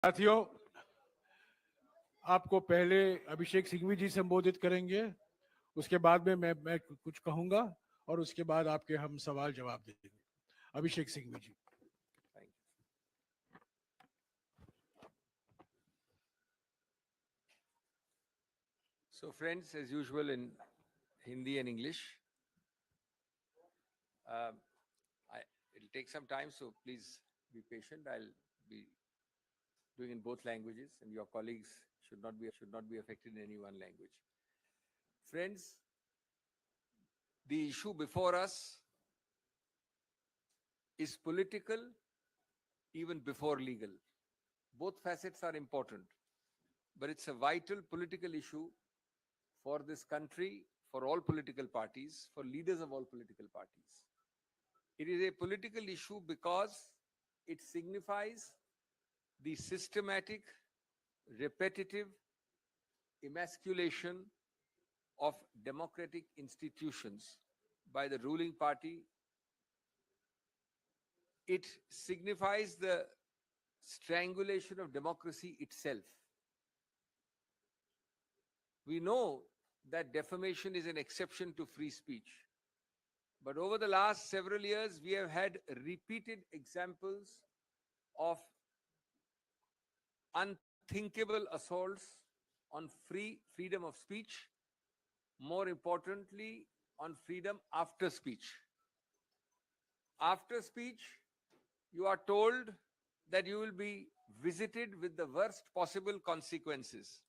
साथियों, आपको पहले अभिषेक सिंघवी जी संबोधित करेंगे, उसके बाद में मैं कुछ कहूंगा और उसके बाद आपके हम सवाल जवाब देंगे। अभिषेक सिंघवी जी। Thank you. So, friends, as usual in Hindi and English, uh, it'll take some time, so please be patient. I'll be doing in both languages, and your colleagues should not be affected in any one language. Friends, the issue before us is political even before legal. Both facets are important, but it's a vital political issue for this country, for all political parties, for leaders of all political parties. It is a political issue because it signifies the systematic, repetitive emasculation of democratic institutions by the ruling party. It signifies the strangulation of democracy itself. We know that defamation is an exception to free speech. But over the last several years, we have had repeated examples of unthinkable assaults on freedom of speech, more importantly, on freedom after speech. After speech, you are told that you will be visited with the worst possible consequences,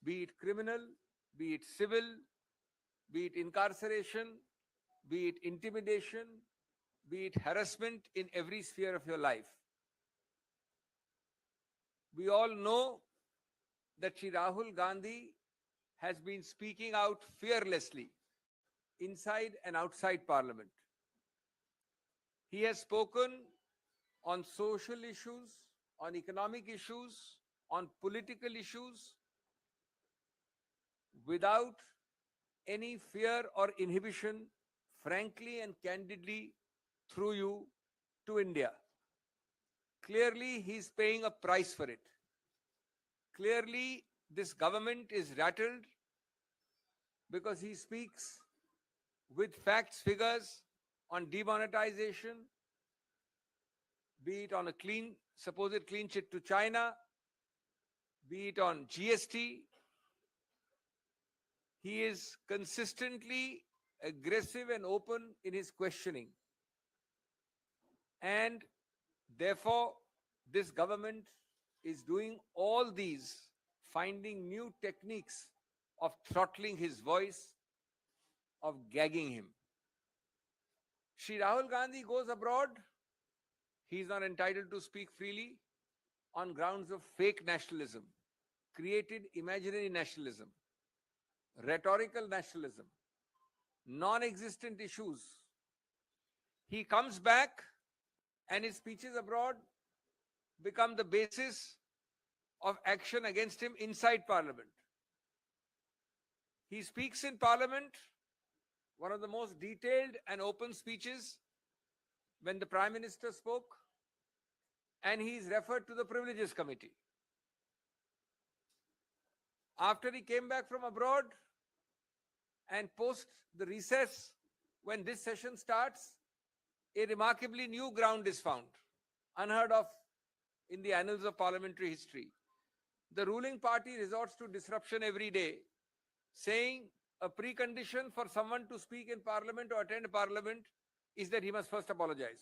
be it criminal, be it civil, be it incarceration, be it intimidation, be it harassment in every sphere of your life. We all know that Shri Rahul Gandhi has been speaking out fearlessly inside and outside Parliament. He has spoken on social issues, on economic issues, on political issues without any fear or inhibition, frankly and candidly, through you to India. Clearly, he's paying a price for it. Clearly, this government is rattled because he speaks with facts, figures on demonetization, be it on a supposed clean chit to China, be it on GST. He is consistently aggressive and open in his questioning. And therefore, this government is doing all these, finding new techniques of throttling his voice, of gagging him. Shri Rahul Gandhi goes abroad. He is not entitled to speak freely on grounds of fake nationalism, created imaginary nationalism, rhetorical nationalism, non-existent issues. He comes back and his speeches abroad become the basis of action against him inside Parliament. He speaks in Parliament, one of the most detailed and open speeches when the Prime Minister spoke, and he is referred to the Privileges Committee. After he came back from abroad and post the recess, when this session starts, a remarkably new ground is found, unheard of in the annals of parliamentary history. The ruling party resorts to disruption every day, saying a precondition for someone to speak in Parliament or attend Parliament is that he must first apologize.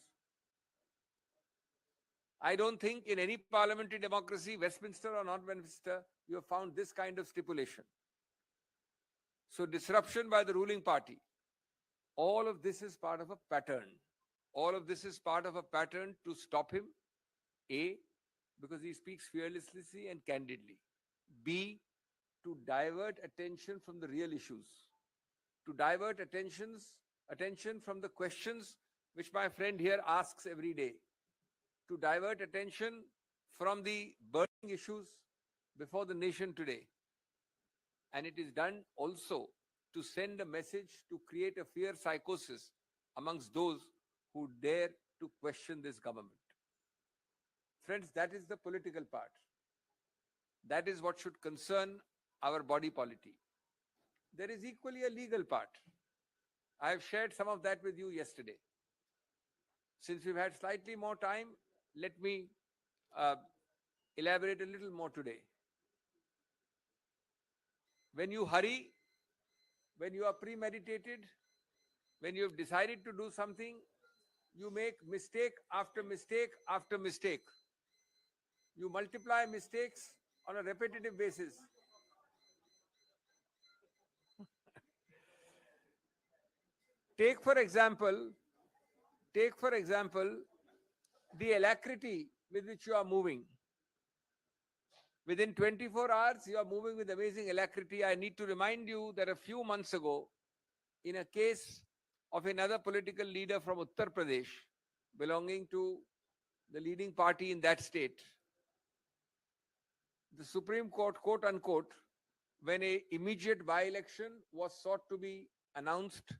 I don't think in any parliamentary democracy, Westminster or not Westminster, you have found this kind of stipulation. So disruption by the ruling party. All of this is part of a pattern. All of this is part of a pattern to stop him. A, because he speaks fearlessly and candidly. B, to divert attention from the real issues. To divert attention from the questions which my friend here asks every day. To divert attention from the burning issues before the nation today. And it is done also to send a message to create a fear psychosis amongst those who dare to question this government. Friends, that is the political part. That is what should concern our body polity. There is equally a legal part. I have shared some of that with you yesterday. Since we've had slightly more time, let me uh, elaborate a little more today. When you hurry, when you are premeditated, when you have decided to do something, you make mistake after mistake after mistake. You multiply mistakes on a repetitive basis. Take for example, the alacrity with which you are moving. Within 24 hours, you are moving with amazing alacrity. I need to remind you that a few months ago, in a case of another political leader from Uttar Pradesh, belonging to the leading party in that state, the Supreme Court, quote unquote, when an immediate by-election was sought to be announced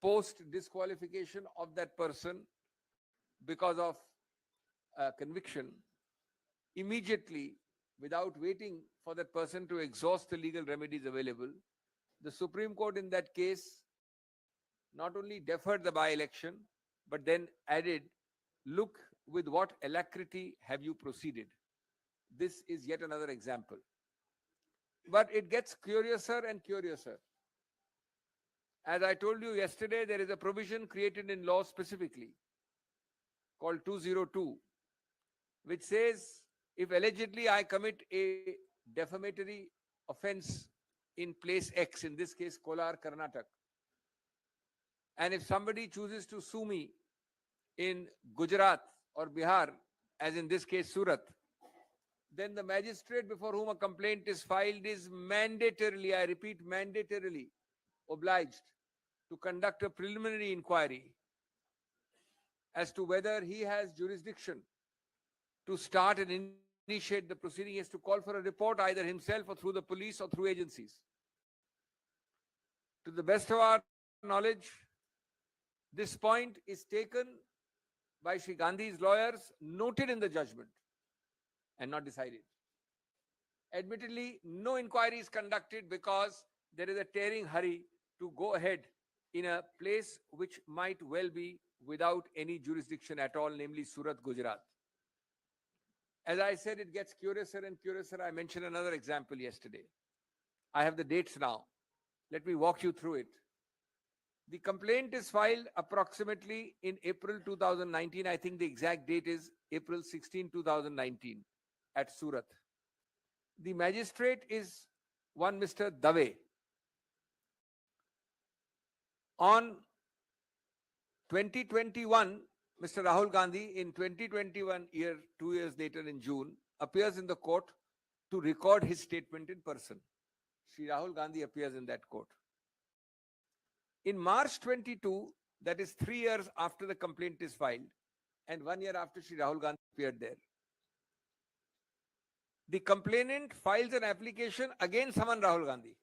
post disqualification of that person because of conviction, immediately, without waiting for that person to exhaust the legal remedies available, the Supreme Court in that case not only deferred the by-election, but then added, look with what alacrity have you proceeded. This is yet another example. But it gets curiouser and curiouser. As I told you yesterday, there is a provision created in law specifically called 202, which says if allegedly I commit a defamatory offense in place X, in this case Kolar, Karnataka, and if somebody chooses to sue me in Gujarat or Bihar, as in this case Surat, then the magistrate before whom a complaint is filed is mandatorily, I repeat, mandatorily obliged to conduct a preliminary inquiry as to whether he has jurisdiction to start and initiate the proceeding. He has to call for a report either himself or through the police or through agencies. To the best of our knowledge, this point is taken by Sri Gandhi's lawyers, noted in the judgment, and not decided. Admittedly, no inquiry is conducted because there is a tearing hurry to go ahead in a place which might well be without any jurisdiction at all, namely Surat, Gujarat. As I said, it gets curiouser and curiouser. I mentioned another example yesterday. I have the dates now. Let me walk you through it. The complaint is filed approximately in April 2019. I think the exact date is April 16, 2019 at Surat. The magistrate is one Mr. Dave. On 2021, Mr. Rahul Gandhi, in 2021 year, 2 years later in June, appears in the court to record his statement in person. Sri Rahul Gandhi appears in that court. In March 22, that is 3 years after the complaint is filed, and 1 year after Sri Rahul Gandhi appeared there, the complainant files an application against Saman Rahul Gandhi.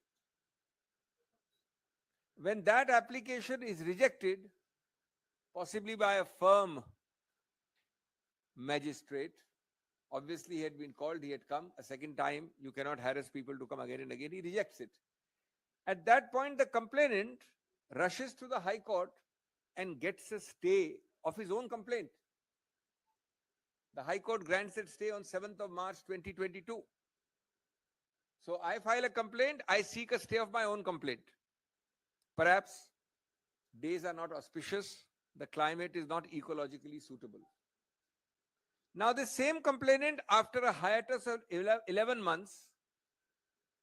When that application is rejected, possibly by a firm magistrate, obviously he had been called, he had come a second time, you cannot harass people to come again and again, he rejects it. At that point, the complainant rushes to the High Court and gets a stay of his own complaint. The High Court grants that stay on 7th of March 2022. So I file a complaint, I seek a stay of my own complaint. Perhaps days are not auspicious, the climate is not ecologically suitable. Now the same complainant, after a hiatus of 11 months,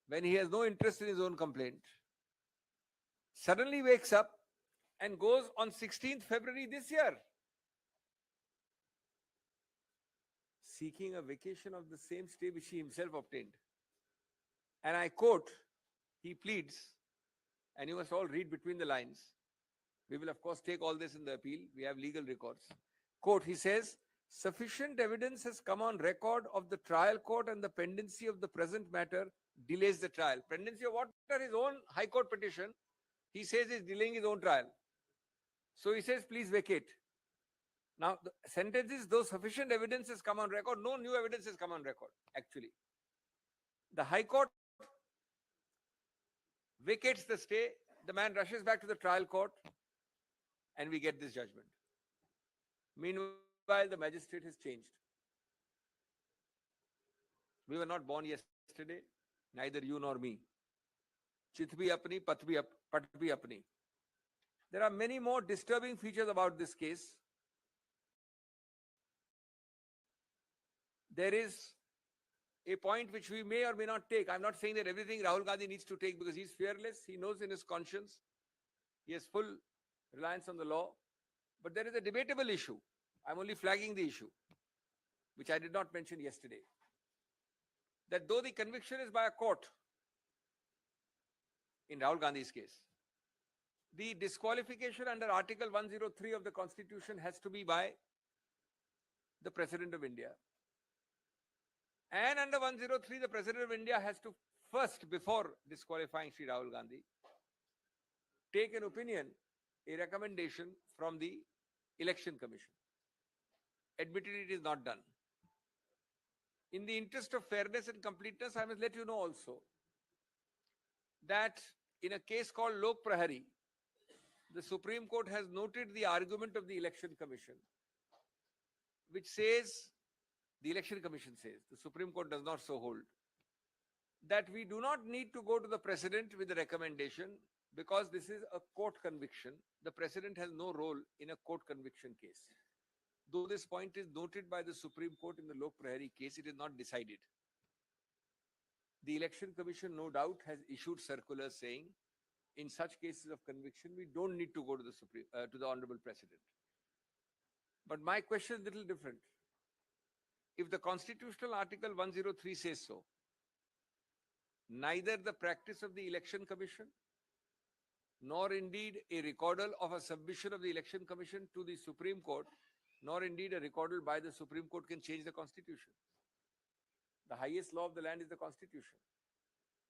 when he has no interest in his own complaint, suddenly wakes up and goes on 16th February this year, seeking a vacation of the same stay which he himself obtained. And I quote, he pleads, and you must all read between the lines. We will, of course, take all this in the appeal. We have legal records. Quote, he says, sufficient evidence has come on record of the trial court and the pendency of the present matter delays the trial. Pendency of what? His own High Court petition. He says he's delaying his own trial. So he says, please vacate. Now, the sentence is, though sufficient evidence has come on record, no new evidence has come on record, actually. The High Court vacates the stay, the man rushes back to the trial court, and we get this judgment. Meanwhile, the magistrate has changed. We were not born yesterday, neither you nor me. Chit bhi apni, pat bhi apni. There are many more disturbing features about this case. There is a point which we may or may not take. I'm not saying that everything Rahul Gandhi needs to take because he's fearless. He knows in his conscience. He has full reliance on the law. But there is a debatable issue. I'm only flagging the issue, which I did not mention yesterday. That though the conviction is by a court, in Rahul Gandhi's case, the disqualification under Article 103 of the Constitution has to be by the President of India. And under 103, the President of India has to first, before disqualifying Sri Rahul Gandhi, take an opinion, a recommendation from the Election Commission. Admittedly, it is not done. In the interest of fairness and completeness, I must let you know also that in a case called Lok Prahari, the Supreme Court has noted the argument of the Election Commission, which says, the Election Commission says, the Supreme Court does not so hold, that we do not need to go to the President with a recommendation because this is a court conviction. The President has no role in a court conviction case. Though this point is noted by the Supreme Court in the Lok Prahari case, it is not decided. The Election Commission, no doubt, has issued circulars saying, in such cases of conviction, we don't need to go to the Honorable President. But my question is a little different. If the constitutional Article 103 says so, neither the practice of the Election Commission, nor indeed a recordal of a submission of the Election Commission to the Supreme Court, nor indeed a recordal by the Supreme Court can change the Constitution. The highest law of the land is the Constitution.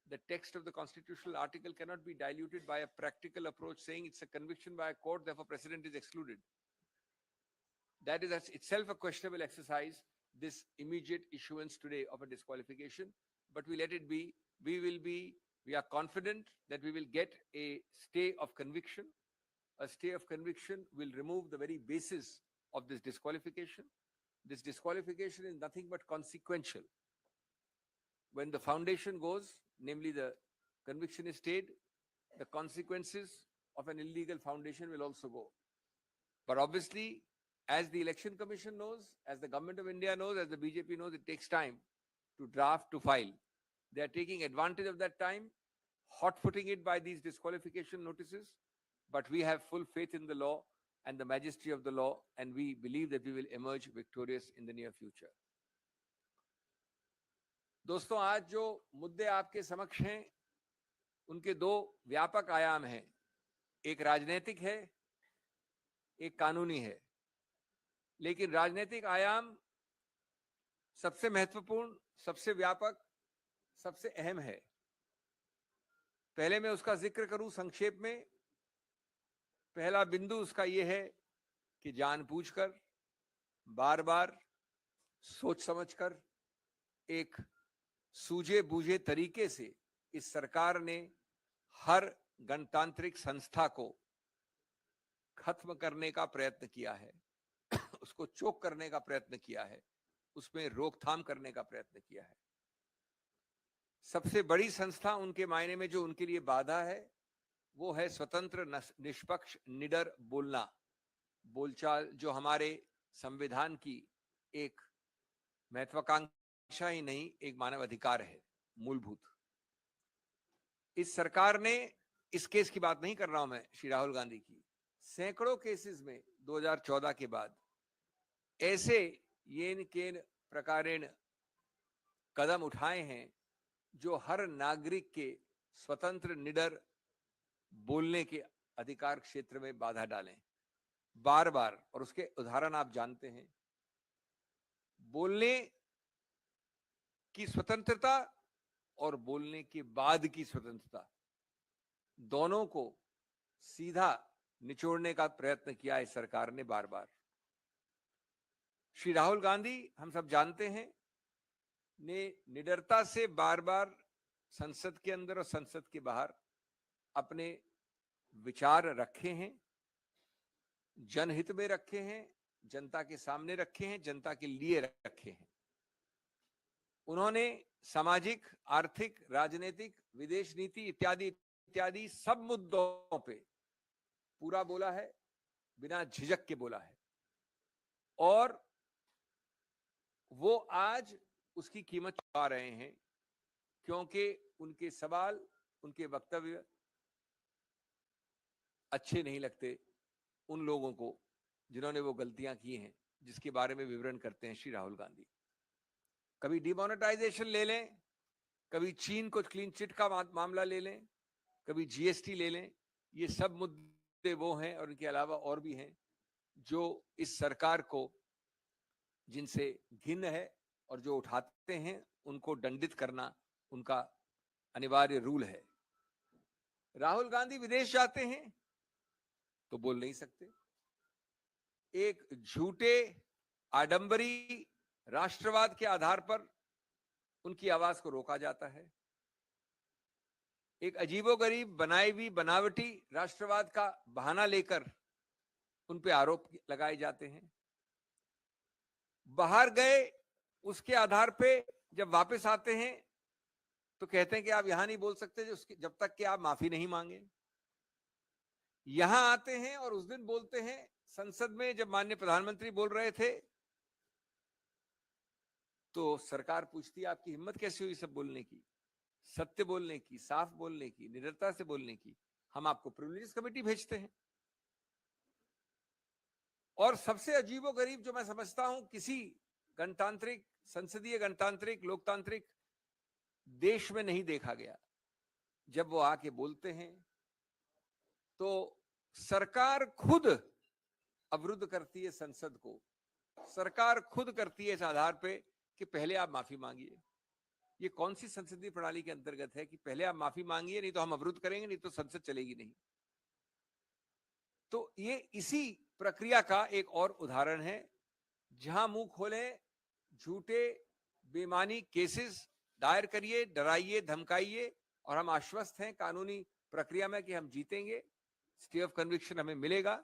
The text of the constitutional article cannot be diluted by a practical approach saying it's a conviction by a court, therefore precedent is excluded. That is itself a questionable exercise, this immediate issuance today of a disqualification, but we let it be. We are confident that we will get a stay of conviction. A stay of conviction will remove the very basis of this disqualification. This disqualification is nothing but consequential. When the foundation goes, namely the conviction is stayed, the consequences of an illegal foundation will also go. But obviously, as the Election Commission knows, as the Government of India knows, as the BJP knows, it takes time to draft, to file. They are taking advantage of that time, hot-footing it by these disqualification notices. But we have full faith in the law and the majesty of the law, and we believe that we will emerge victorious in the near future. दोस्तों, आज जो मुद्दे आपके समक्ष हैं, उनके दो व्यापक आयाम हैं. एक राजनीतिक है, एक कानूनी है. लेकिन राजनीतिक आयाम सबसे महत्वपूर्ण, सबसे व्यापक, सबसे अहम है. पहले मैं उसका जिक्र करूं संक्षेप में. पहला बिंदु उसका यह है कि जानबूझकर, बार-बार, सोच समझकर, एक सूझे बूझे तरीके से इस सरकार ने हर गणतांत्रिक संस्था को खत्म करने का प्रयत्न किया है, उसको चोक करने का प्रयत्न किया है, उसमें रोकथाम करने का प्रयत्न किया है. सबसे बड़ी संस्था उनके मायने में जो उनके लिए बाधा है, वो है स्वतंत्र, निष्पक्ष, निडर बोलना, बोलचाल, जो हमारे संविधान की एक महत्वाकांक्षा ही नहीं, एक मानव अधिकार है, मूलभूत. इस सरकार ने, इस केस की बात नहीं कर रहा हूं मैं, श्री राहुल गांधी की, सैकड़ों केसेस में 2014 के बाद ऐसे येन केन प्रकारेण कदम उठाए हैं जो हर नागरिक के स्वतंत्र, निडर बोलने के अधिकार क्षेत्र में बाधा डालें, बार बार. और उसके उदाहरण आप जानते हैं. बोलने की स्वतंत्रता और बोलने के बाद की स्वतंत्रता, दोनों को सीधा निचोड़ने का प्रयत्न किया है सरकार ने बार बार. श्री राहुल गांधी, हम सब जानते हैं, ने निडरता से बार बार संसद के अंदर और संसद के बाहर अपने विचार रखे हैं, जनहित में रखे हैं, जनता के सामने रखे हैं, जनता के लिए रखे हैं। उन्होंने सामाजिक, आर्थिक, राजनीतिक, विदेश नीति इत्यादि इत्यादि सब मुद्दों पे पूरा बोला है, बिना झिझक के बोला है, और वो आज उसकी कीमत चुका रहे हैं, क्योंकि उनके सवाल, उनके वक्तव्य अच्छे नहीं लगते उन लोगों को जिन्होंने वो गलतियां की हैं, जिसके बारे में विवरण करते हैं श्री राहुल गांधी। कभी डिमोनेटाइजेशन ले लें, कभी चीन को क्लीन चिट का मामला ले लें, कभी जीएसटी ले लें, ये सब मुद्दे वो हैं और इनके अलावा और भी हैं जो इस सरकार को, जिनसे घिन है और जो उठाते हैं उनको दंडित करना उनका अनिवार्य रूल है। राहुल गांधी विदेश जाते हैं तो बोल नहीं सकते। एक झूठे आडंबरी राष्ट्रवाद के आधार पर उनकी आवाज को रोका जाता है। एक अजीबोगरीब बनाई हुई बनावटी राष्ट्रवाद का बहाना लेकर उन पे आरोप लगाए जाते हैं। बाहर गए उसके आधार पे जब वापस आते हैं तो कहते हैं कि आप यहां नहीं बोल सकते जब तक कि आप माफी नहीं मांगे। यहां आते हैं और उस दिन बोलते हैं संसद में, जब माननीय प्रधानमंत्री बोल रहे थे तो सरकार पूछती है आपकी हिम्मत कैसे हुई सब बोलने की, सत्य बोलने की, साफ बोलने की, निडरता से बोलने की। हम आपको प्रिविलेज कमेटी भेजते हैं। और सबसे अजीबोगरीब जो मैं समझता हूं, किसी गणतांत्रिक, संसदीय गणतांत्रिक, लोकतांत्रिक देश में नहीं देखा गया, जब वो आके बोलते हैं तो सरकार खुद अवरुद्ध करती है संसद को। सरकार खुद करती है इस आधार पे कि पहले आप माफी मांगिए। ये कौन सी संसदीय प्रणाली के अंतर्गत है कि पहले आप माफी मांगिए, नहीं तो हम अवरुद्ध करेंगे, नहीं तो संसद चलेगी नहीं। तो ये इसी प्रक्रिया का एक और उदाहरण है, जहां मुंह खोले झूठे बेमानी केसेस दायर करिए, डराइए, धमकाइए, और हम आश्वस्त हैं कानूनी प्रक्रिया में कि हम जीतेंगे, स्टे ऑफ कन्विक्शन हमें मिलेगा।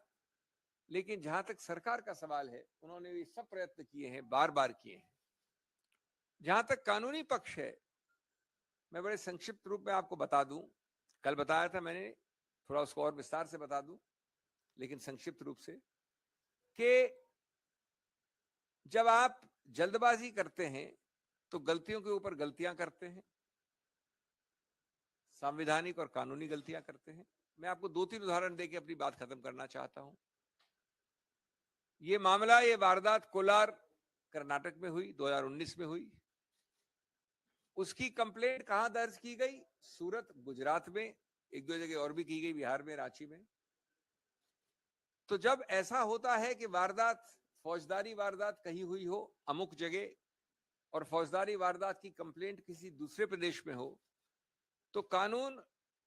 लेकिन जहां तक सरकार का सवाल है, उन्होंने ये सब प्रयत्न किए हैं, बार बार किए हैं। जहां तक कानूनी पक्ष है, मैं बड़े संक्षिप्त रूप में आपको बता दूं, कल बताया था मैंने, थोड़ा उसको और विस्तार से बता दूं, लेकिन संक्षिप्त रूप से, कि जब आप जल्दबाजी करते हैं तो गलतियों के ऊपर गलतियां करते हैं, संवैधानिक और कानूनी गलतियां करते हैं। मैं आपको 2-3 उदाहरण देके अपनी बात खत्म करना चाहता हूं। ये मामला, ये वारदात कोलार कर्नाटक में हुई, 2019 में हुई। उसकी कंप्लेंट कहां दर्ज की गई? सूरत, गुजरात में, 1-2 जगह और भी की गई, बिहार में, रांची में। तो जब ऐसा होता है कि वारदात, फौजदारी वारदात कहीं हुई हो अमुक जगह, और फौजदारी वारदात की कंप्लेंट किसी दूसरे प्रदेश में हो, तो कानून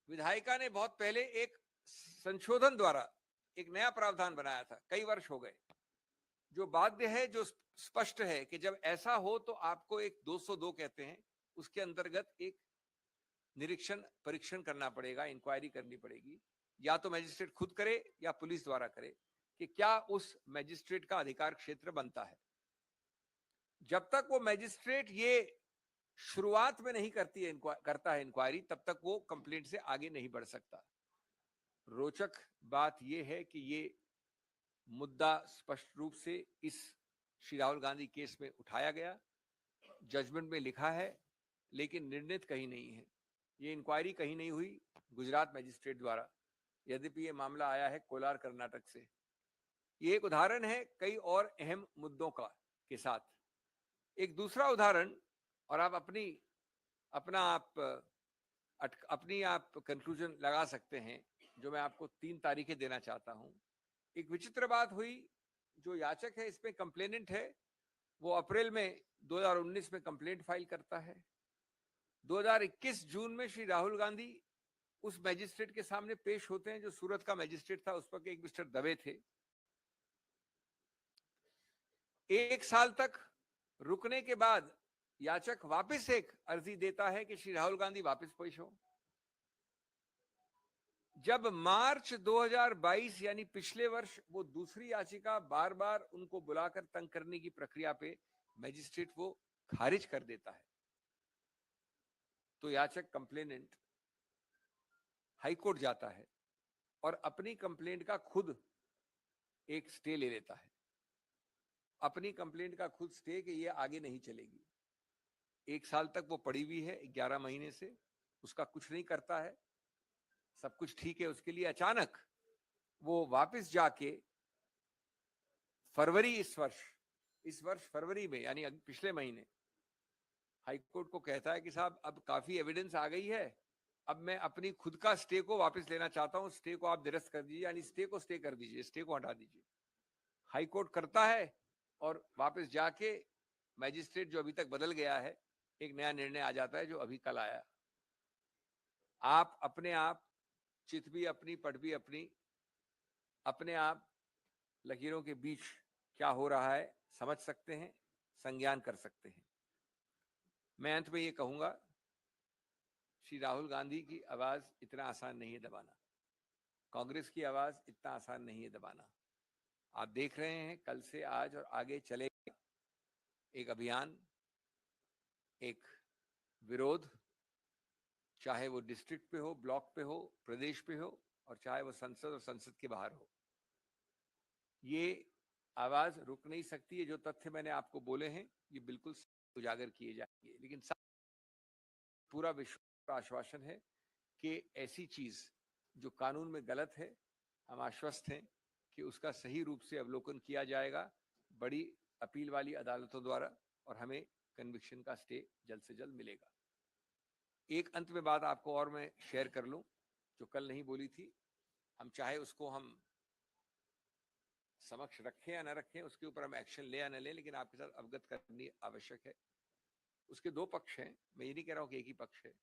विधायिका ने बहुत पहले एक संशोधन द्वारा एक नया प्रावधान बनाया था, कई वर्ष हो गए, जो बाध्य है, जो स्पष्ट है कि जब ऐसा हो तो आपको एक 202 कहते हैं, उसके अंतर्गत एक निरीक्षण परीक्षण करना पड़ेगा, इंक्वायरी करनी पड़ेगी, या तो मजिस्ट्रेट खुद करे या पुलिस द्वारा करे, कि क्या उस मजिस्ट्रेट का अधिकार क्षेत्र बनता है। जब तक वो मजिस्ट्रेट ये शुरुआत में नहीं करता है इंक्वायरी, तब तक वो कंप्लेंट से आगे नहीं बढ़ सकता। रोचक बात यह है कि ये मुद्दा स्पष्ट रूप से इस श्री राहुल गांधी केस में उठाया गया, जजमेंट में लिखा है, लेकिन निर्णित कहीं नहीं है। ये इंक्वायरी कहीं नहीं हुई गुजरात मजिस्ट्रेट द्वारा, यद्यपि ये मामला आया है कोलार कर्नाटक से। ये एक उदाहरण है कई और अहम मुद्दों का के साथ। एक दूसरा उदाहरण, और आप अपनी कंक्लूजन लगा सकते हैं, जो मैं आपको 3 तारीखें देना चाहता हूं। एक विचित्र बात हुई, जो याचक है, इसमें कंप्लेनेंट है, वो अप्रैल में 2019 में कंप्लेंट फाइल करता है। 2021 जून में श्री राहुल गांधी उस मैजिस्ट्रेट के सामने पेश होते हैं जो सूरत का मैजिस्ट्रेट था, उस पर एक मिस्टर दवे थे। 1 साल तक रुकने के बाद याचक वापस एक अर्जी देता है कि श्री राहुल गांधी वापस पेश हो। जब मार्च 2022 यानी पिछले वर्ष वो दूसरी याचिका बार बार उनको बुलाकर तंग करने की प्रक्रिया पे मैजिस्ट्रेट वो खारिज कर देता है, तो याचक कंप्लेनेंट हाईकोर्ट जाता है और अपनी कंप्लेंट का खुद एक स्टे ले लेता है। अपनी कंप्लेंट का खुद स्टे कि ये आगे नहीं चलेगी। 1 साल तक वो पड़ी हुई है, 11 महीने से उसका कुछ नहीं करता है, सब कुछ ठीक है उसके लिए। अचानक वो वापस जाके फरवरी इस वर्ष फरवरी में यानी पिछले महीने हाईकोर्ट को कहता है कि साहब अब काफी एविडेंस आ गई है, अब मैं अपनी खुद का स्टे को वापस लेना चाहता हूं, स्टे को आप निरस्त कर दीजिए, यानी स्टे को स्टे कर दीजिए, स्टे को हटा दीजिए। हाईकोर्ट करता है और वापस जाके मैजिस्ट्रेट जो अभी तक बदल गया है, एक नया निर्णय आ जाता है जो अभी कल आया। आप अपने आप चित भी अपनी पट भी अपनी, अपने आप लकीरों के बीच क्या हो रहा है समझ सकते हैं, संज्ञान कर सकते हैं। मैं अंत में ये कहूंगा, श्री राहुल गांधी की आवाज इतना आसान नहीं है दबाना, कांग्रेस की आवाज इतना आसान नहीं है दबाना। आप देख रहे हैं कल से आज और आगे चलेगा एक अभियान, एक विरोध, चाहे वो डिस्ट्रिक्ट पे हो, ब्लॉक पे हो, प्रदेश पे हो, और चाहे वो संसद और संसद के बाहर हो। ये आवाज रुक नहीं सकती है। जो तथ्य मैंने आपको बोले हैं ये बिल्कुल उजागर किए जाएंगे, लेकिन पूरा विश्व का आश्वासन है कि ऐसी चीज जो कानून में गलत है, हम आश्वस्त हैं कि उसका सही रूप से अवलोकन किया जाएगा बड़ी अपील वाली अदालतों द्वारा, और हमें कन्विक्शन का स्टे जल्द से जल्द मिलेगा। एक अंत में बात आपको और मैं शेयर कर लूं जो कल नहीं बोली थी, हम चाहे उसको हम समक्ष रखें या न रखें, उसके ऊपर हम एक्शन ले या न ले, लेकिन आपके साथ अवगत करनी आवश्यक है। उसके दो पक्ष हैं, मैं ये नहीं कह रहा हूं कि एक ही पक्ष है।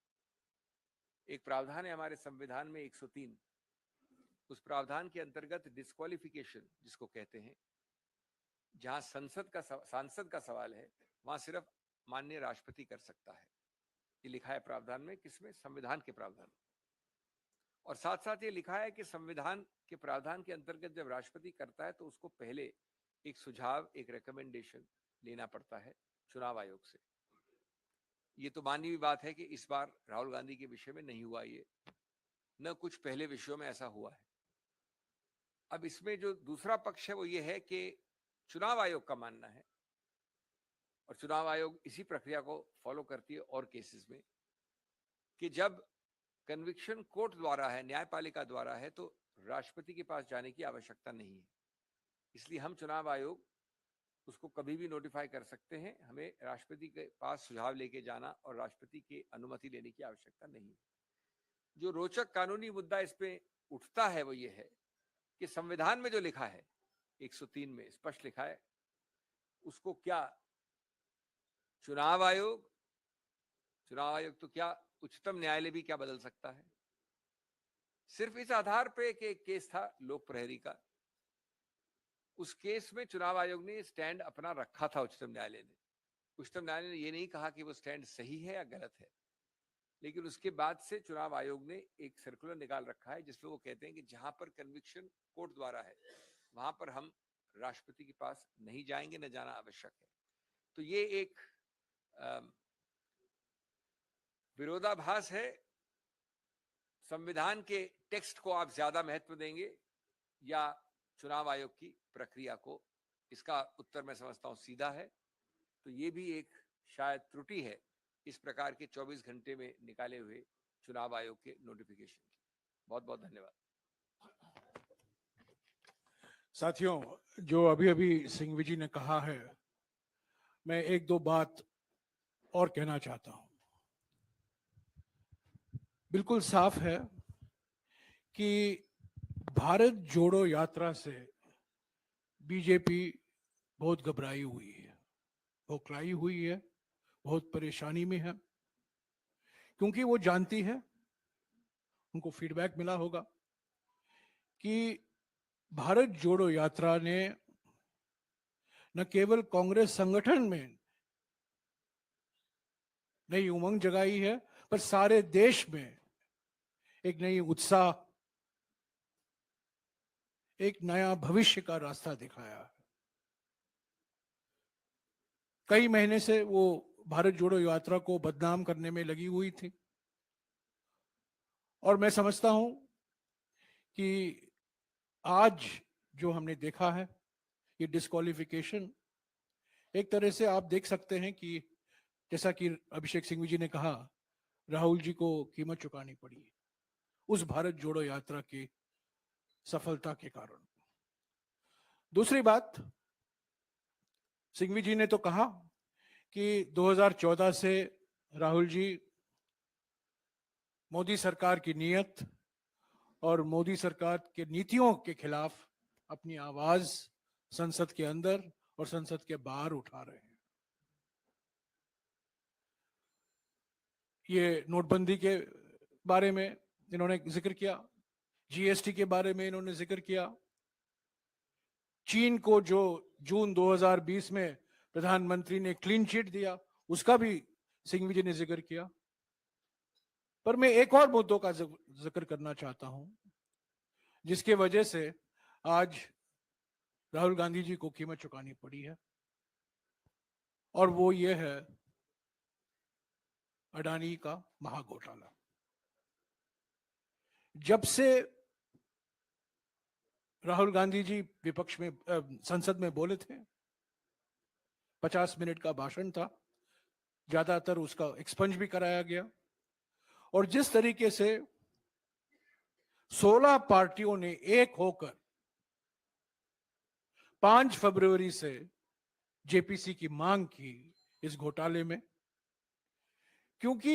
एक प्रावधान है हमारे संविधान में 103, उस प्रावधान के अंतर्गत डिस्क्वालिफिकेशन जिसको कहते हैं, जहां सांसद का सवाल है वहां सिर्फ माननीय राष्ट्रपति कर सकता है। ये लिखा है प्रावधान में, किसमें? संविधान के प्रावधान। और साथ साथ ये लिखा है कि संविधान के प्रावधान के अंतर्गत जब राष्ट्रपति करता है तो उसको पहले एक सुझाव, एक रिकमेंडेशन लेना पड़ता है चुनाव आयोग से। ये तो मानी हुई बात है कि इस बार राहुल गांधी के विषय में नहीं हुआ ये, न कुछ पहले विषयों में ऐसा हुआ है। अब इसमें जो दूसरा पक्ष है वो ये है कि चुनाव आयोग का मानना है, और चुनाव आयोग इसी प्रक्रिया को फॉलो करती है और केसेस में, कि जब कन्विक्शन कोर्ट द्वारा है, न्यायपालिका द्वारा है, तो राष्ट्रपति के पास जाने की आवश्यकता नहीं है। इसलिए हम चुनाव आयोग उसको कभी भी नोटिफाई कर सकते हैं, हमें राष्ट्रपति के पास सुझाव लेके जाना और राष्ट्रपति की अनुमति लेने की आवश्यकता नहीं। जो रोचक कानूनी मुद्दा इस पे उठता है वो ये है कि संविधान में जो लिखा है 103 में स्पष्ट लिखा है, उसको क्या चुनाव आयोग तो क्या उच्चतम न्यायालय भी क्या बदल सकता है? सिर्फ इस आधार पे कि एक केस था लोक प्रहरी का, उस केस में चुनाव आयोग ने स्टैंड अपना रखा था। उच्चतम न्यायालय ने ये नहीं कहा कि वो स्टैंड सही है या गलत है, लेकिन उसके बाद से चुनाव आयोग ने एक सर्कुलर निकाल रखा है जिसमें वो कहते हैं कि जहां पर कन्विक्शन कोर्ट द्वारा है वहां पर हम राष्ट्रपति के पास नहीं जाएंगे, न जाना आवश्यक है। तो ये एक विरोधाभास है। संविधान के टेक्स्ट को आप ज्यादा महत्व देंगे या चुनाव आयोग की प्रक्रिया को? इसका उत्तर मैं समझता हूं सीधा है। तो ये भी एक शायद त्रुटि है इस प्रकार के 24 घंटे में निकाले हुए चुनाव आयोग के नोटिफिकेशन की। बहुत बहुत धन्यवाद। साथियों, जो अभी अभी सिंघवी जी ने कहा है, मैं एक दो बात और कहना चाहता हूं। बिल्कुल साफ है कि भारत जोड़ो यात्रा से बीजेपी बहुत घबराई हुई है, बौखलाई हुई है, बहुत परेशानी में है, क्योंकि वो जानती है, उनको फीडबैक मिला होगा कि भारत जोड़ो यात्रा ने न केवल कांग्रेस संगठन में नई उमंग जगाई है, पर सारे देश में एक नई उत्साह, एक नया भविष्य का रास्ता दिखाया है। कई महीने से वो भारत जोड़ो यात्रा को बदनाम करने में लगी हुई थी, और मैं समझता हूं कि आज जो हमने देखा है, ये डिस्क्वालिफिकेशन, एक तरह से आप देख सकते हैं कि जैसा कि अभिषेक सिंघवी जी ने कहा, राहुल जी को कीमत चुकानी पड़ी उस भारत जोड़ो यात्रा की सफलता के कारण। दूसरी बात, सिंघवी जी ने तो कहा कि 2014 से राहुल जी मोदी सरकार की नीयत और मोदी सरकार के नीतियों के खिलाफ अपनी आवाज संसद के अंदर और संसद के बाहर उठा रहे हैं। ये नोटबंदी के बारे में इन्होंने जिक्र किया, जीएसटी के बारे में इन्होंने जिक्र किया, चीन को जो जून 2020 में प्रधानमंत्री ने क्लीन चिट दिया उसका भी सिंघवी जी ने जिक्र किया। पर मैं एक और मुद्दों का जिक्र करना चाहता हूं जिसके वजह से आज राहुल गांधी जी को कीमत चुकानी पड़ी है, और वो ये है अडानी का महाघोटाला। जब से राहुल गांधी जी विपक्ष में संसद में बोले थे, 50 मिनट का भाषण था, ज्यादातर उसका एक्सपंज भी कराया गया, और जिस तरीके से 16 पार्टियों ने एक होकर 5 फरवरी से जेपीसी की मांग की इस घोटाले में, क्योंकि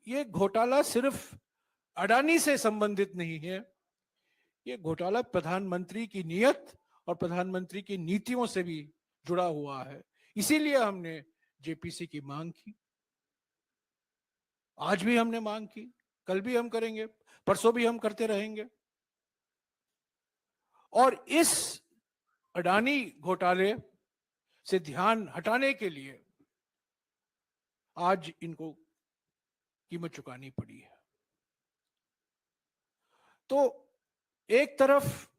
ये घोटाला सिर्फ अडानी से संबंधित नहीं है, ये घोटाला प्रधानमंत्री की नीयत और प्रधानमंत्री की नीतियों से भी जुड़ा हुआ है। इसीलिए हमने जेपीसी की मांग की, आज भी हमने मांग की, कल भी हम करेंगे, परसों भी हम करते रहेंगे। और इस अडानी घोटाले से ध्यान हटाने के लिए आज इनको कीमत चुकानी पड़ी है। तो एक तरफ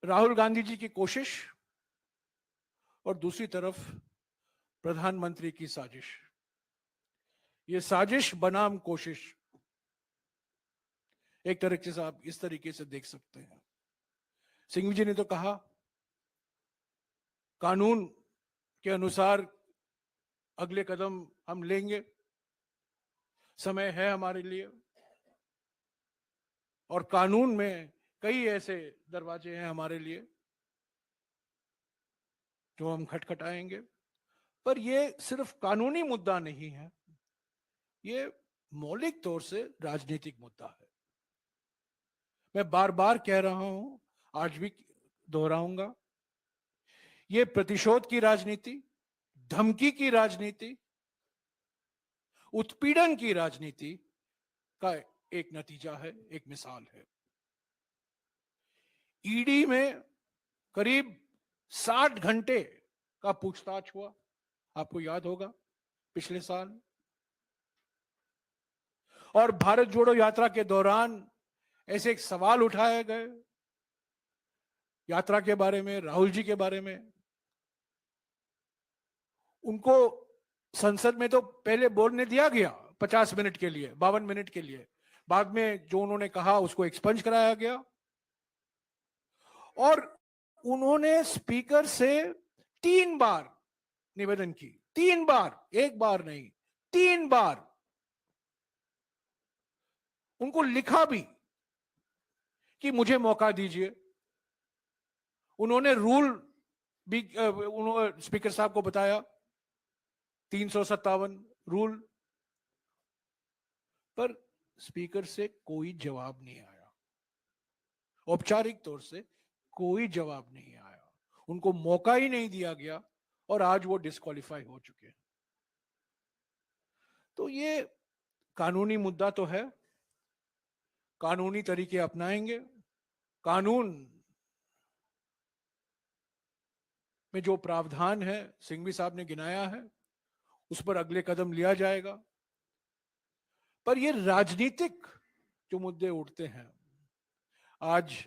राहुल गांधी जी की कोशिश और दूसरी तरफ प्रधानमंत्री की साजिश, ये साजिश बनाम कोशिश, एक तरीके से आप इस तरीके से देख सकते हैं। सिंघवी जी ने तो कहा कानून के अनुसार अगले कदम हम लेंगे, समय है हमारे लिए, और कानून में कई ऐसे दरवाजे हैं हमारे लिए जो हम खटखटाएंगे। पर ये सिर्फ कानूनी मुद्दा नहीं है, ये मौलिक तौर से राजनीतिक मुद्दा है। मैं बार बार कह रहा हूं, आज भी दोहराऊंगा, ये प्रतिशोध की राजनीति, धमकी की राजनीति, उत्पीड़न की राजनीति का एक नतीजा है, एक मिसाल है। ईडी में करीब 60 घंटे का पूछताछ हुआ, आपको याद होगा पिछले साल, और भारत जोड़ो यात्रा के दौरान ऐसे एक सवाल उठाए गए यात्रा के बारे में, राहुल जी के बारे में। उनको संसद में तो पहले बोलने दिया गया 50 मिनट के लिए, 52 मिनट के लिए, बाद में जो उन्होंने कहा उसको एक्सपंज कराया गया, और उन्होंने स्पीकर से 3 बार निवेदन की, 3 बार, एक बार नहीं, 3 बार उनको लिखा भी कि मुझे मौका दीजिए। उन्होंने रूल भी स्पीकर साहब को बताया, 357 रूल, पर स्पीकर से कोई जवाब नहीं आया, औपचारिक तौर से कोई जवाब नहीं आया, उनको मौका ही नहीं दिया गया, और आज वो डिस्क्वालीफाई हो चुके हैं। तो ये कानूनी मुद्दा तो है, कानूनी तरीके अपनाएंगे, कानून में जो प्रावधान है सिंघवी साहब ने गिनाया है, उस पर अगले कदम लिया जाएगा। पर ये राजनीतिक जो मुद्दे उठते हैं, आज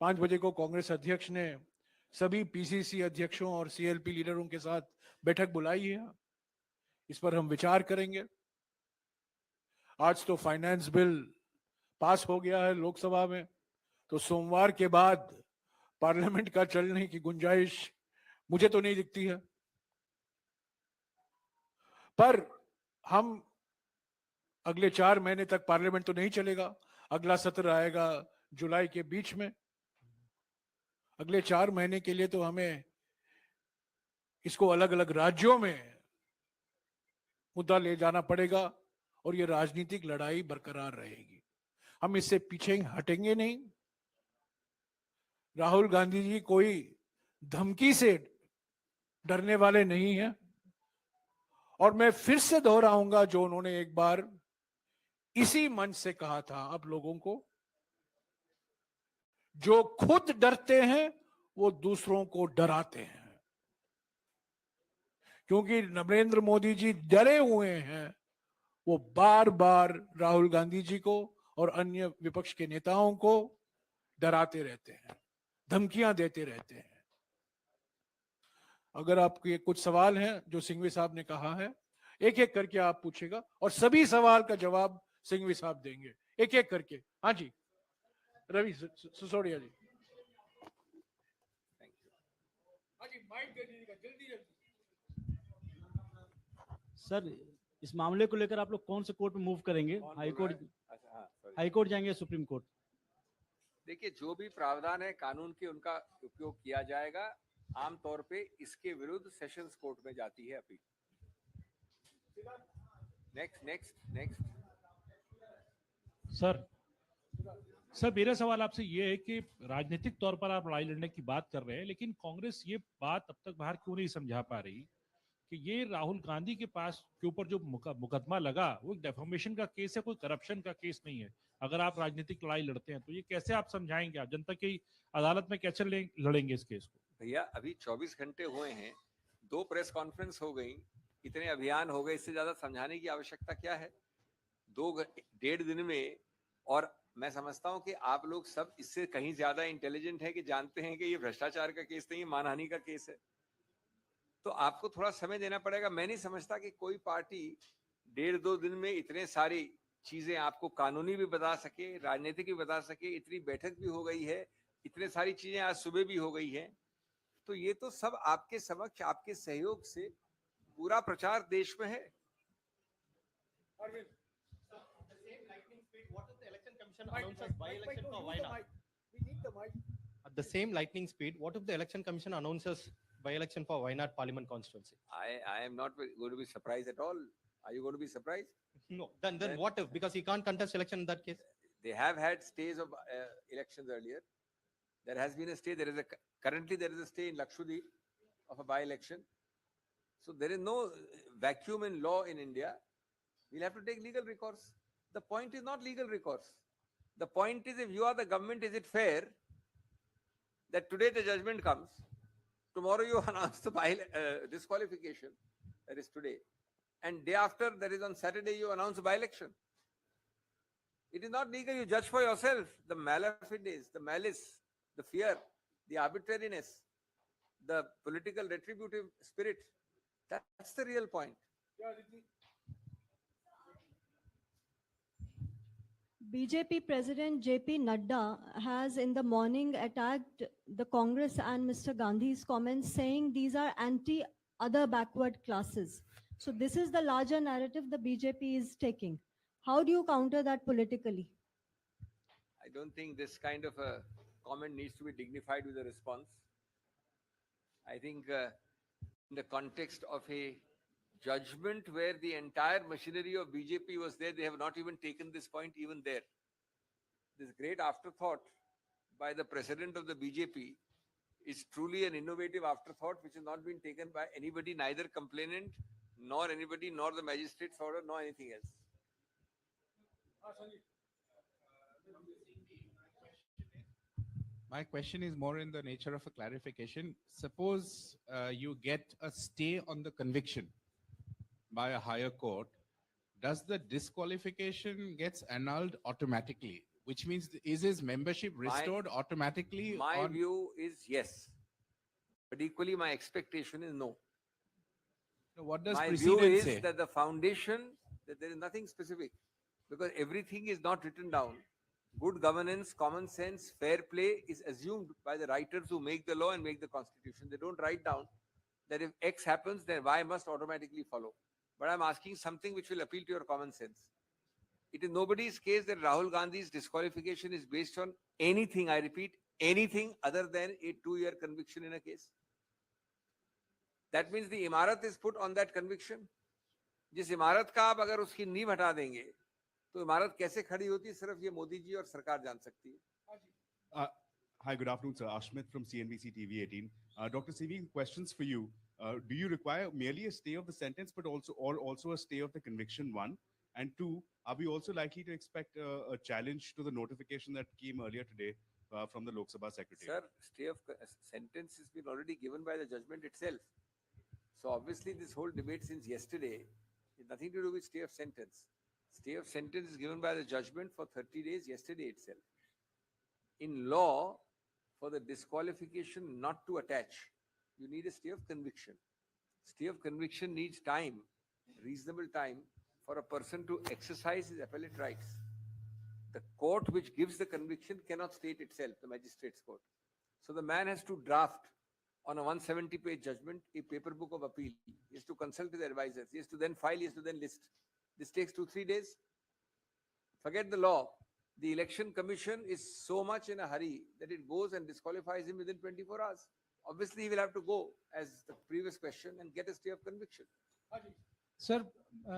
5 बजे को कांग्रेस अध्यक्ष ने सभी पीसीसी अध्यक्षों और सीएलपी लीडरों के साथ बैठक बुलाई है, इस पर हम विचार करेंगे। आज तो फाइनेंस बिल पास हो गया है लोकसभा में, तो सोमवार के बाद पार्लियामेंट का चलने की गुंजाइश मुझे तो नहीं दिखती है। पर हम अगले 4 महीने तक पार्लियामेंट तो नहीं चलेगा, अगला सत्र आएगा जुलाई के बीच में। अगले 4 महीने के लिए तो हमें इसको अलग अलग राज्यों में मुद्दा ले जाना पड़ेगा और ये राजनीतिक लड़ाई बरकरार रहेगी। हम इससे पीछे हटेंगे नहीं। राहुल गांधी जी कोई धमकी से डरने वाले नहीं हैं, और मैं फिर से दोहराऊंगा जो उन्होंने एक बार इसी मंच से कहा था आप लोगों को, जो खुद डरते हैं वो दूसरों को डराते हैं। क्योंकि नरेंद्र मोदी जी डरे हुए हैं, वो बार बार राहुल गांधी जी को और अन्य विपक्ष के नेताओं को डराते रहते हैं, धमकियां देते रहते हैं। अगर आपके कुछ सवाल हैं जो सिंघवी साहब ने कहा है, एक एक करके आप पूछेगा और सभी सवाल का जवाब सिंघवी साहब देंगे, एक एक करके। हाँ जी, रवि सिसोदिया जी। हाँ जी, माइक दे दीजिएगा जल्दी जल्दी। सर, इस मामले को लेकर आप लोग कौन से कोर्ट में मूव करेंगे? हाई कोर्ट जाएंगे, सुप्रीम कोर्ट? देखिए, जो भी प्रावधान है कानून के, उनका उपयोग किया जाएगा। आमतौर पे इसके विरुद्ध सेशंस कोर्ट में जाती है अपील। नेक्स्ट। सर मेरा सवाल आपसे ये है कि राजनीतिक तौर पर आप लड़ाई लड़ने की बात कर रहे हैं, लेकिन कांग्रेस ये बात अब तक बाहर क्यों नहीं समझा पा रही कि ये राहुल गांधी के पास के ऊपर जो मुकदमा लगा वो डेफेमेशन का केस है, कोई करप्शन का केस नहीं है। अगर आप राजनीतिक लड़ाई लड़ते हैं तो ये कैसे आप समझाएंगे, आप जनता की अदालत में कैसे लड़ेंगे इस केस को? भैया, अभी 24 घंटे हुए हैं, 2 प्रेस कॉन्फ्रेंस हो गई, इतने अभियान हो गए, इससे ज्यादा समझाने की आवश्यकता क्या है? 1.5 दिन में। और मैं समझता हूं कि आप लोग सब इससे कहीं ज्यादा इंटेलिजेंट है कि जानते हैं कि ये भ्रष्टाचार का केस नहीं, मानहानि का केस है। तो आपको थोड़ा समय देना पड़ेगा। मैं नहीं समझता कि कोई पार्टी 1.5-2 दिन में इतने सारी चीजें आपको कानूनी भी बता सके, राजनीतिक भी बता सके। इतनी बैठक भी हो गई है, इतने सारी चीजें आज सुबह भी हो गई है। तो ये तो सब आपके समक्ष, आपके सहयोग से पूरा प्रचार देश में है। At the same lightning speed, what if the election commission announces by-election for Wayanad Parliament constituency? I am not going to be surprised at all. Are you going to be surprised? No. Then what if? Because he can't contest election in that case. They have had stays of elections earlier. There has been a stay. Currently there is a stay in Lakshadweep of a by-election. So there is no vacuum in law in India. We'll have to take legal recourse. The point is not legal recourse. The point is, if you are the government, is it fair that today the judgment comes, tomorrow you announce the disqualification, that is today, and day after, that is on Saturday, you announce a by-election. It is not legal. You judge for yourself the malafidness, the malice, the fear, the arbitrariness, the political retributive spirit. That's the real point. BJP President JP Nadda has in the morning attacked the Congress and Mr. Gandhi's comments, saying these are anti-other backward classes. So this is the larger narrative the BJP is taking. How do you counter that politically? I don't think this kind of a comment needs to be dignified with a response. I think in the context of a judgment where the entire machinery of BJP was there, they have not even taken this point even there. This great afterthought by the president of the BJP is truly an innovative afterthought which has not been taken by anybody, neither complainant, nor anybody, nor the magistrate's order, nor anything else. My question is more in the nature of a clarification. Suppose you get a stay on the conviction by a higher court, does the disqualification gets annulled automatically? Which means, is his membership restored automatically? My view is yes, but equally my expectation is no. What does My view precedent is say? that the foundation, that there is nothing specific, because everything is not written down. Good governance, common sense, fair play is assumed by the writers who make the law and make the constitution. They don't write down that if X happens, then Y must automatically follow. But I'm asking something which will appeal to your common sense. It is nobody's case that Rahul Gandhi's disqualification is based on anything, I repeat, anything other than a 2-year conviction in a case. That means the imarat is put on that conviction. जिस इमारत का आप अगर उसकी नींव हटा देंगे तो इमारत कैसे खड़ी होती है सिर्फ ये मोदी जी और सरकार जान सकती है. Hi, good afternoon, sir. Ashmit from CNBC TV 18. Dr. CV, questions for you. Do you require merely a stay of the sentence, but also a stay of the conviction, one? And two, are we also likely to expect a challenge to the notification that came earlier today from the Lok Sabha Secretary? Sir, stay of sentence has been already given by the judgment itself. So obviously this whole debate since yesterday is nothing to do with stay of sentence. Stay of sentence is given by the judgment for 30 days yesterday itself. In law, for the disqualification not to attach, you need a stay of conviction. Stay of conviction needs time, reasonable time, for a person to exercise his appellate rights. The court which gives the conviction cannot state itself, the magistrate's court. So the man has to draft on a 170-page judgment a paper book of appeal. He has to consult his advisors. He has to then file, he has to then list. This takes 2-3 days. Forget the law. The election commission is so much in a hurry that it goes and disqualifies him within 24 hours. Obviously, he will have to go, as the previous question, and get a stay of conviction. Sir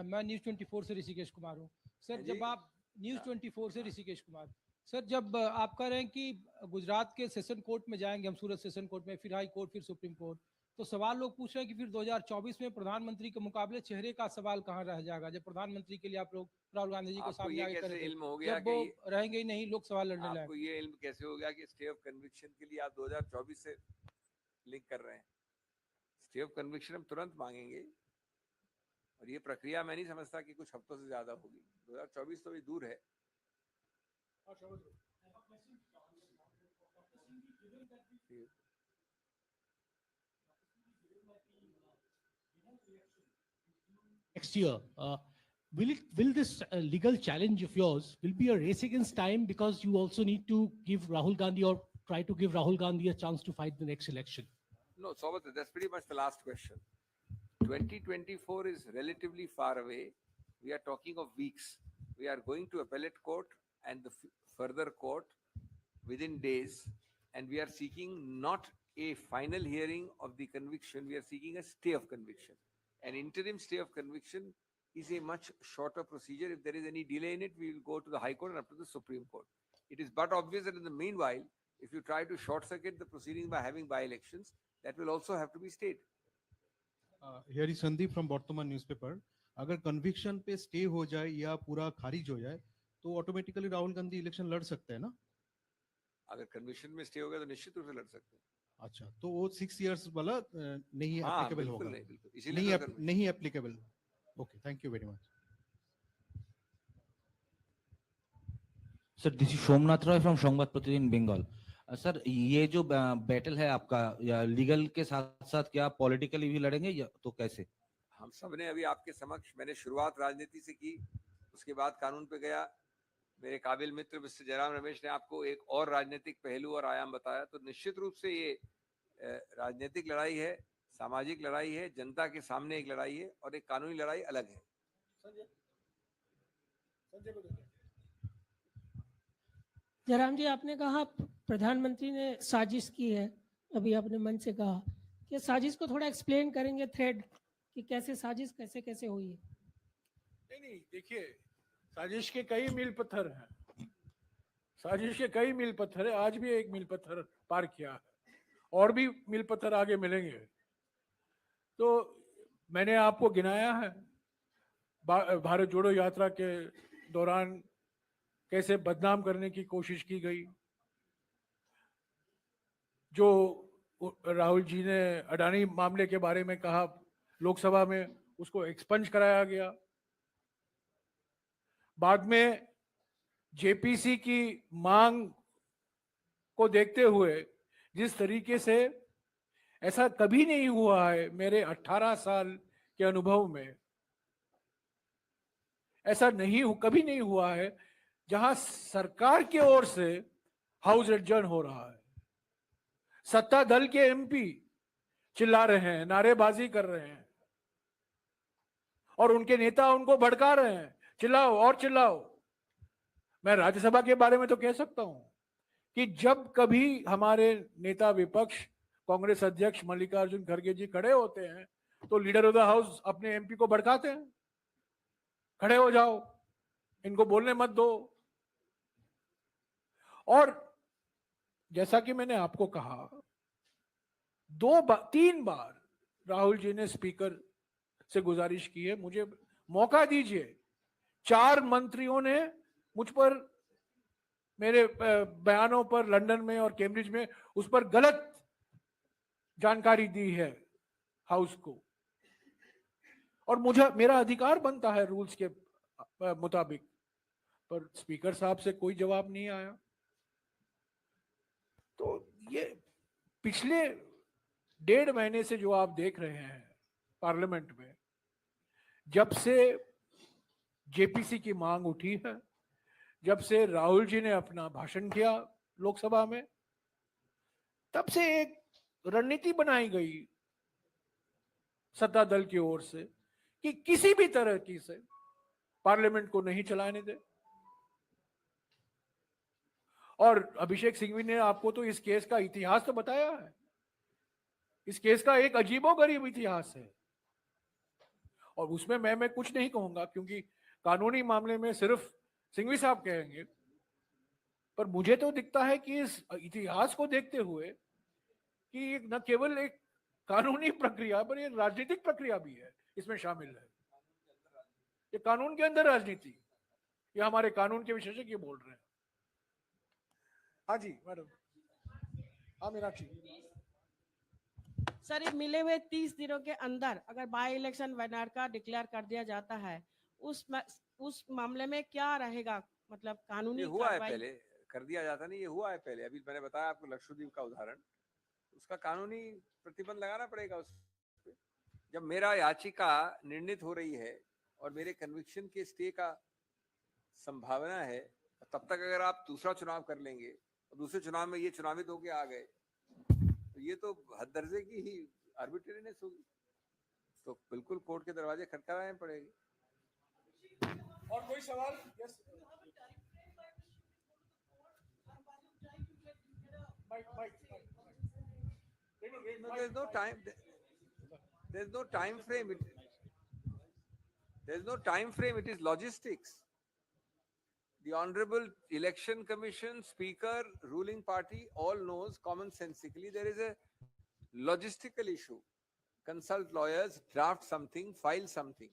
मैं news 24 से ऋषिकेश कुमार हूँ. Sir जब आप news 24 से Rishikesh Kumar, sir जब आप कह रहे हैं कि गुजरात के सेशन कोर्ट में जाएंगे हम, सूरत सेशन कोर्ट में, फिर हाई कोर्ट, फिर सुप्रीम कोर्ट, तो सवाल लोग पूछ रहे हैं कि फिर 2024 में प्रधानमंत्री के मुकाबले चेहरे का सवाल कहाँ रह जाएगा, जब प्रधानमंत्री के लिए आप लोग राहुल गांधी जी को सामने आगे करेंगे, जब वो रहेंगे ही नहीं, लोग सवाल लड़ने लगे. आपको ये इल्म कैसे हो गया कि स्टे ऑफ कन्विक्शन के लिए आप 2024 से लिंक कर रहे हैं? स्टे ऑफ कन्विक्शन हम तुरंत मांगेंगे और ये प्रक्रिया मैं नहीं समझता कि कुछ हफ्तों से ज्यादा होगी. 2024 तो भी दूर है. Next year, will this legal challenge of yours will be a race against time, because you also need to give Rahul Gandhi, or try to give Rahul Gandhi, a chance to fight the next election? No, Saubatra, that's pretty much the last question. 2024 is relatively far away. We are talking of weeks. We are going to appellate court and the further court within days, and we are seeking not a final hearing of the conviction, we are seeking a stay of conviction. An interim stay of conviction is a much shorter procedure. If there is any delay in it, we will go to the High Court and up to the Supreme Court. It is but obvious that in the meanwhile, if you try to short circuit the proceedings by having by-elections, that will also have to be stayed. Here is Sandeep from Bartaman newspaper. अगर conviction पे stay हो जाए या पूरा खारिज हो जाए, तो automatically राहुल गांधी election लड़ सकते हैं ना? अगर conviction में stay होगा तो निश्चित रूप से लड़ सकते हैं. अच्छा, तो वो 6 years वाला नहीं applicable होगा. नहीं applicable. Okay, thank you very much. Sir, this is Somnath Roy from Songbat Pratidin, Bengal. Sir ये जो बैटल है आपका, या लीगल के साथ साथ क्या पॉलिटिकली भी लड़ेंगे, या तो कैसे? हम सब ने अभी आपके समक्ष, मैंने शुरुआत राजनीति से की, उसके बाद कानून पे गया. मेरे काबिल मित्र मिस्टर जयराम रमेश ने आपको एक और राजनीतिक पहलू और आयाम बताया. तो निश्चित रूप से ये राजनीतिक लड़ाई है, सामाजिक लड़ाई है, जनता के सामने एक लड़ाई है, और एक कानूनी लड़ाई अलग है. जयराम जी, आपने कहा प्रधानमंत्री ने साजिश की है, अभी आपने मन से कहा कि साजिश को थोड़ा एक्सप्लेन करेंगे, थ्रेड कि कैसे साजिश कैसे कैसे हुई है? नहीं, देखिए, साजिश के कई मील पत्थर हैं. साजिश के कई मील पत्थर है. आज भी एक मील पत्थर पार किया है, और भी मील पत्थर आगे मिलेंगे. तो मैंने आपको गिनाया है भारत जोड़ो यात्रा के दौरान कैसे बदनाम करने की कोशिश की गई. जो राहुल जी ने अडानी मामले के बारे में कहा लोकसभा में, उसको एक्सपंज कराया गया। बाद में जेपीसी की मांग को देखते हुए जिस तरीके से, ऐसा कभी नहीं हुआ है मेरे 18 साल के अनुभव में, ऐसा कभी नहीं हुआ है जहां सरकार की ओर से हाउस एडजर्न हो रहा है, सत्ता दल के एमपी चिल्ला रहे हैं, नारेबाजी कर रहे हैं और उनके नेता उनको भड़का रहे हैं, चिल्लाओ और चिल्लाओ। मैं राज्यसभा के बारे में तो कह सकता हूं कि जब कभी हमारे नेता विपक्ष कांग्रेस अध्यक्ष मल्लिकार्जुन खड़गे जी खड़े होते हैं तो लीडर ऑफ द हाउस अपने एमपी को भड़काते हैं, खड़े हो जाओ, इनको बोलने मत दो। और जैसा कि मैंने आपको कहा, 3 बार राहुल जी ने स्पीकर से गुजारिश की है, मुझे मौका दीजिए। 4 मंत्रियों ने मुझ पर, मेरे बयानों पर लंदन में और कैम्ब्रिज में उस पर गलत जानकारी दी है हाउस को, और मेरा अधिकार बनता है रूल्स के मुताबिक, पर स्पीकर साहब से कोई जवाब नहीं आया। तो ये पिछले 1.5 महीने से जो आप देख रहे हैं पार्लियामेंट में, जब से जेपीसी की मांग उठी है, जब से राहुल जी ने अपना भाषण किया लोकसभा में, तब से एक रणनीति बनाई गई सत्ता दल की ओर से कि किसी भी तरह की से पार्लियामेंट को नहीं चलाने दे। और अभिषेक सिंघवी ने आपको तो इस केस का इतिहास तो बताया है। इस केस का एक अजीबोगरीब इतिहास है और उसमें मैं कुछ नहीं कहूंगा, क्योंकि कानूनी मामले में सिर्फ सिंघवी साहब कहेंगे। पर मुझे तो दिखता है कि इस इतिहास को देखते हुए कि न केवल एक कानूनी प्रक्रिया पर एक राजनीतिक प्रक्रिया भी है, इसमें शामिल है। ये कानून के अंदर राजनीति, ये हमारे कानून के विशेषज्ञ बोल रहे हैं। हाँ जी मैडम। हाँ मीनाक्षी। सर, ये मिले हुए 30 दिनों के अंदर अगर बाई इलेक्शन वायनाड का डिक्लेयर कर दिया जाता है, उस मामले में क्या रहेगा, मतलब कानूनी हुआ है पहले, कर दिया जाता नहीं, ये हुआ है पहले। अभी मैंने बताया आपको लक्षद्वीप का उदाहरण, उसका कानूनी प्रतिबंध लगाना पड़ेगा उस पे। जब मेरा याचिका निर्णित हो रही है और मेरे कन्विक्शन के स्टे का संभावना है, तब तक अगर आप दूसरा चुनाव कर लेंगे और दूसरे चुनाव में ये चुनावित होके आ गए, तो ये तो हद दर्जे की ही आर्बिट्रेरीनेस होगी। तो बिल्कुल कोर्ट के दरवाजे खटखटाने पड़ेंगे। और कोई सवाल? Yes. There's no time. There's no time frame. There's no time frame. It is logistics. The Honorable Election Commission, Speaker, ruling party all knows commonsensically there is a logistical issue. Consult lawyers, draft something, file something.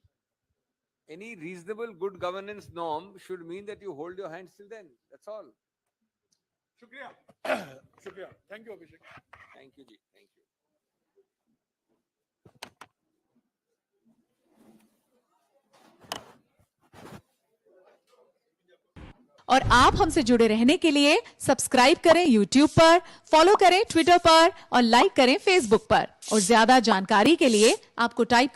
Any reasonable good governance norm should mean that you hold your hands till then. That's all. शुक्रिया। शुक्रिया। Thank you Abhishek. Thank you, ji. Thank you. और आप हमसे जुड़े रहने के लिए subscribe करें YouTube पर, फॉलो करें Twitter पर और लाइक करें Facebook पर। और ज्यादा जानकारी के लिए आपको टाइप